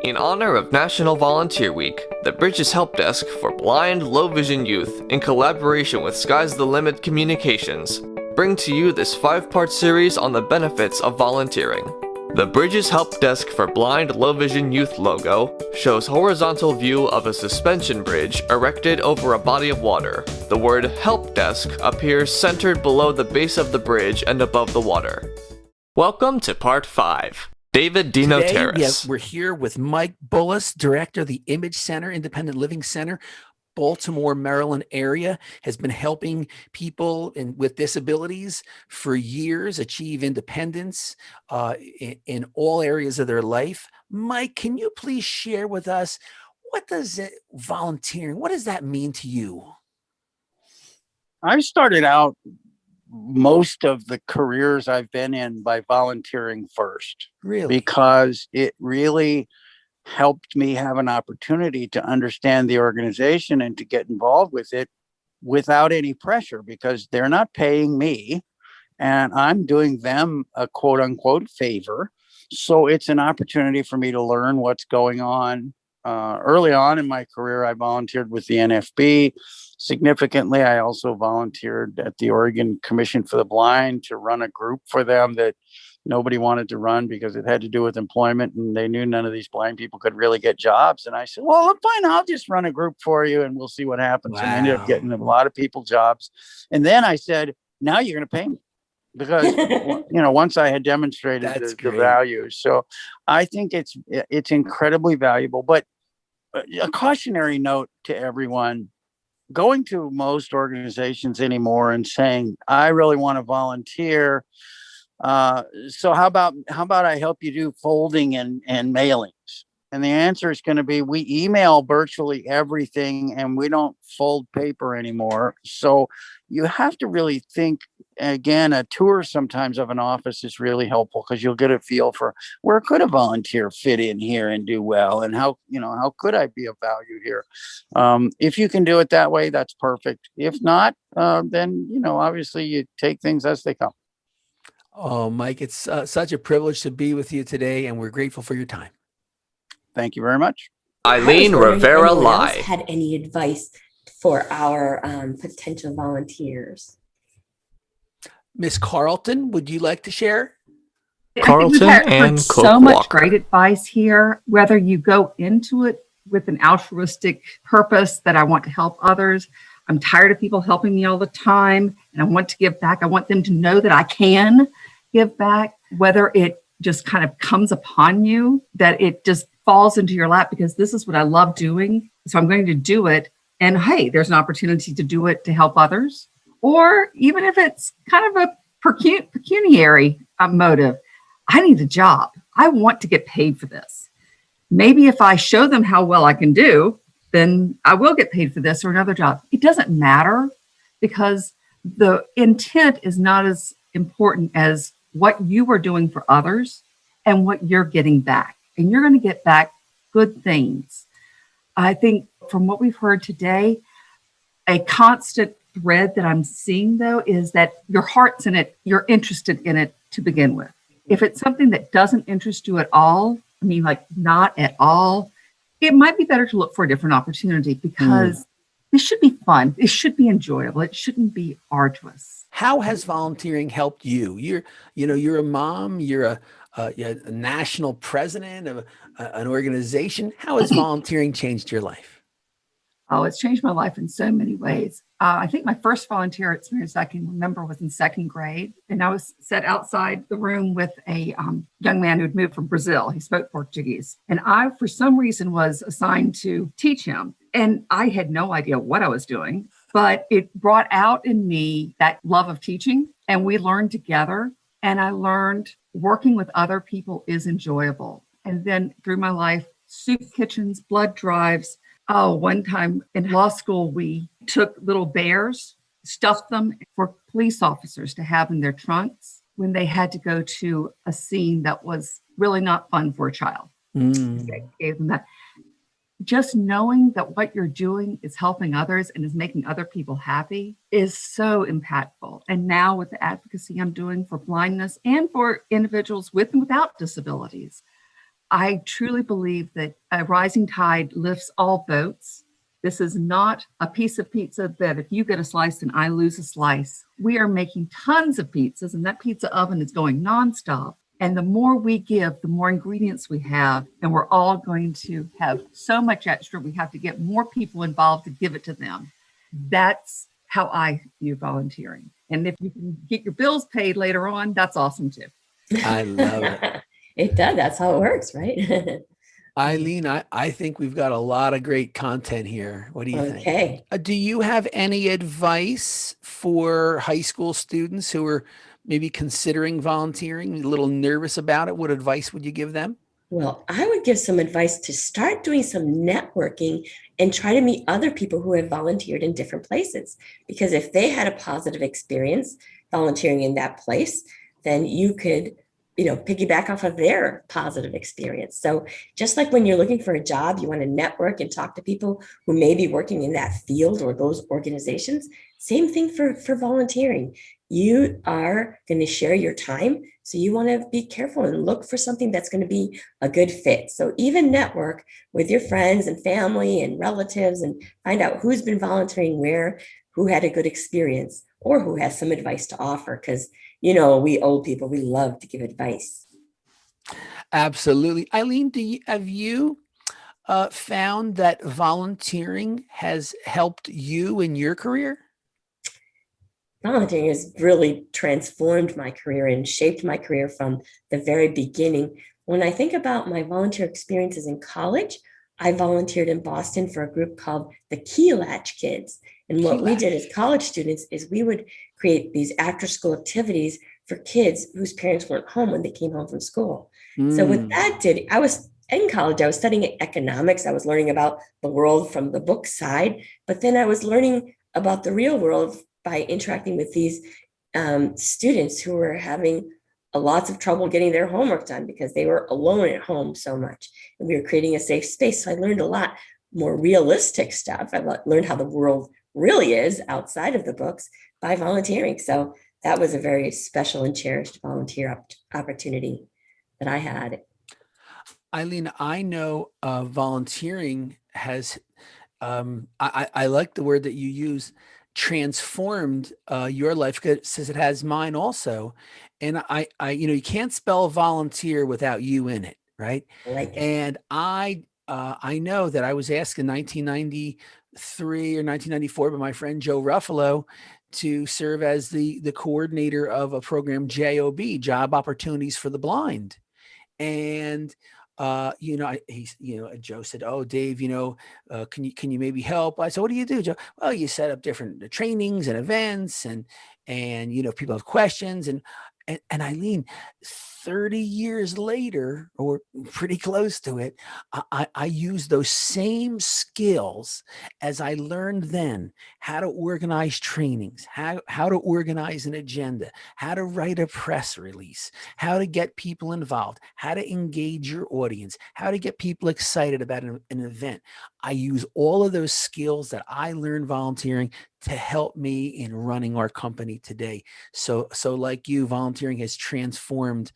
In honor of National Volunteer Week, the Bridges Helpdesk for blind, low-vision youth, in collaboration with Sky's the Limit Communications, bring to you this 5-part series on the benefits of volunteering. The Bridges Helpdesk for blind, low-vision youth logo shows horizontal view of a suspension bridge erected over a body of water. The word Helpdesk appears centered below the base of the bridge and above the water. Welcome to Part 5. David DeNotaris. Today, we're here with Mike Bullis, director of the Image Center, Independent Living Center, Baltimore, Maryland area, has been helping people with disabilities for years achieve independence in all areas of their life. Mike, can you please share with us, what does volunteering, what does that mean to you? I started out most of the careers I've been in by volunteering first. Really? Because it really helped me have an opportunity to understand the organization and to get involved with it without any pressure, because they're not paying me and I'm doing them a quote unquote favor. So it's an opportunity for me to learn what's going on. Early on in my career, I volunteered with the NFB. Significantly, I also volunteered at the Oregon Commission for the Blind to run a group for them that nobody wanted to run because it had to do with employment, and they knew none of these blind people could really get jobs. And I said, well, fine, I'll just run a group for you and we'll see what happens. Wow. And I ended up getting a lot of people jobs. And then I said, now you're going to pay me. Because, once I had demonstrated the value. So I think it's incredibly valuable. But a cautionary note to everyone, going to most organizations anymore and saying, I really want to volunteer. So how about I help you do folding and mailings? And the answer is going to be, we email virtually everything and we don't fold paper anymore. So you have to really think, again, a tour sometimes of an office is really helpful, because you'll get a feel for where could a volunteer fit in here and do well, and how could I be of value here? If you can do it that way, that's perfect. If not, then, obviously you take things as they come. Oh, Mike, it's such a privilege to be with you today, and we're grateful for your time. Thank you very much. Eileen Rivera Ley. Had any advice for our potential volunteers? Miss Carlton, would you like to share? Carlton Anne Cook so much Walker. Great advice here. Whether you go into it with an altruistic purpose that I want to help others, I'm tired of people helping me all the time, and I want to give back. I want them to know that I can give back, whether it just kind of comes upon you, that it just falls into your lap because this is what I love doing. So I'm going to do it. And hey, there's an opportunity to do it to help others. Or even if it's kind of a pecuniary motive, I need a job. I want to get paid for this. Maybe if I show them how well I can do, then I will get paid for this or another job. It doesn't matter, because the intent is not as important as what you are doing for others and what you're getting back. And you're going to get back good things. I think from what we've heard today, a constant thread that I'm seeing, though, is that your heart's in it. You're interested in it to begin with. If it's something that doesn't interest you at all, not at all, it might be better to look for a different opportunity, because this should be fun. It should be enjoyable. It shouldn't be arduous. How has volunteering helped you? You're a mom, you're a national president of an organization. How has volunteering changed your life? Oh, it's changed my life in so many ways. I think my first volunteer experience I can remember was in second grade. And I was set outside the room with a young man who had moved from Brazil. He spoke Portuguese. And I, for some reason, was assigned to teach him. And I had no idea what I was doing, but it brought out in me that love of teaching. And we learned together. And I learned working with other people is enjoyable. And then through my life, soup kitchens, blood drives. Oh, one time in law school, we took little bears, stuffed them for police officers to have in their trunks when they had to go to a scene that was really not fun for a child. I gave them that. Just knowing that what you're doing is helping others and is making other people happy is so impactful. And now with the advocacy I'm doing for blindness and for individuals with and without disabilities, I truly believe that a rising tide lifts all boats. This is not a piece of pizza that if you get a slice and I lose a slice. We are making tons of pizzas, and that pizza oven is going nonstop. And the more we give, the more ingredients we have, and we're all going to have so much extra. We have to get more people involved to give it to them. That's how I view volunteering. And if you can get your bills paid later on, that's awesome too. I love it. It does. That's how it works, right? Eileen, I think we've got a lot of great content here. What do you think? Okay. Do you have any advice for high school students who are maybe considering volunteering, a little nervous about it? What advice would you give them? Well, I would give some advice to start doing some networking and try to meet other people who have volunteered in different places. Because if they had a positive experience volunteering in that place, then you could, piggyback off of their positive experience. So just like when you're looking for a job, you want to network and talk to people who may be working in that field or those organizations. Same thing for volunteering. You are going to share your time. So you want to be careful and look for something that's going to be a good fit. So even network with your friends and family and relatives and find out who's been volunteering where, who had a good experience, or who has some advice to offer. Because, we old people, we love to give advice. Absolutely. Eileen, have you found that volunteering has helped you in your career? Volunteering has really transformed my career and shaped my career from the very beginning. When I think about my volunteer experiences in college, I volunteered in Boston for a group called the Key Latch Kids. And what we did as college students is we would create these after-school activities for kids whose parents weren't home when they came home from school. So what that did, I was in college, I was studying economics. I was learning about the world from the book side, but then I was learning about the real world by interacting with these students who were having lots of trouble getting their homework done because they were alone at home so much. And we were creating a safe space. So I learned a lot more realistic stuff. I learned how the world really is outside of the books by volunteering. So that was a very special and cherished volunteer opportunity that I had. Eileen, I know volunteering has, I like the word that you use, transformed your life, because it has mine also. And I you can't spell volunteer without you in it, right? I like it. And I know that I was asked in 1993 or 1994 by my friend Joe Ruffalo to serve as the coordinator of a program, JOB, Job Opportunities for the Blind. And Joe said, "Oh, Dave, can you maybe help?" I said, "What do you do, Joe?" "Well, you set up different trainings and events, and people have questions." And Eileen, 30 years later, or pretty close to it, I use those same skills as I learned then: how to organize trainings, how to organize an agenda, how to write a press release, how to get people involved, how to engage your audience, how to get people excited about an event. I use all of those skills that I learned volunteering to help me in running our company today. So like you, volunteering has transformed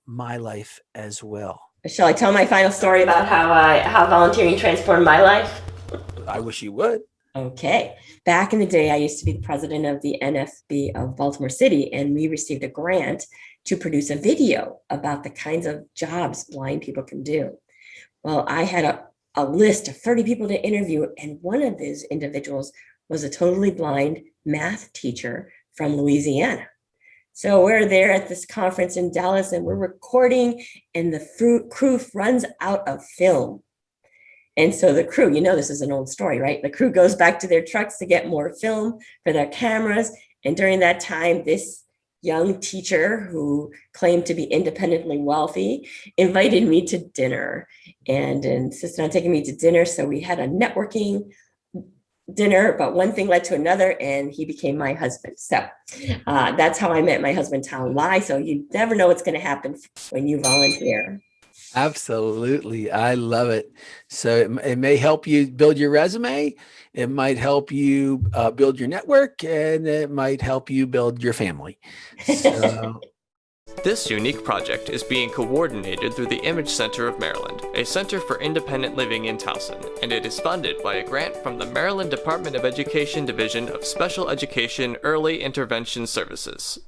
my life as well. Shall I tell my final story about how volunteering transformed my life? I wish you would. Okay. Back in the day, I used to be the president of the NFB of Baltimore City, and we received a grant to produce a video about the kinds of jobs blind people can do. Well, I had a list of 30 people to interview, and one of those individuals was a totally blind math teacher from Louisiana. So we're there at this conference in Dallas, and we're recording, and the crew runs out of film. And so the crew, this is an old story, right? The crew goes back to their trucks to get more film for their cameras. And during that time, this young teacher who claimed to be independently wealthy invited me to dinner and insisted on taking me to dinner. So we had a networking dinner, but one thing led to another, and he became my husband. So that's how I met my husband, Tom Lai. So you never know what's going to happen when you volunteer. Absolutely. I love it. So it may help you build your resume. It might help you build your network, and it might help you build your family. So This unique project is being coordinated through the Image Center of Maryland, a center for independent living in Towson, and it is funded by a grant from the Maryland Department of Education Division of Special Education Early Intervention Services.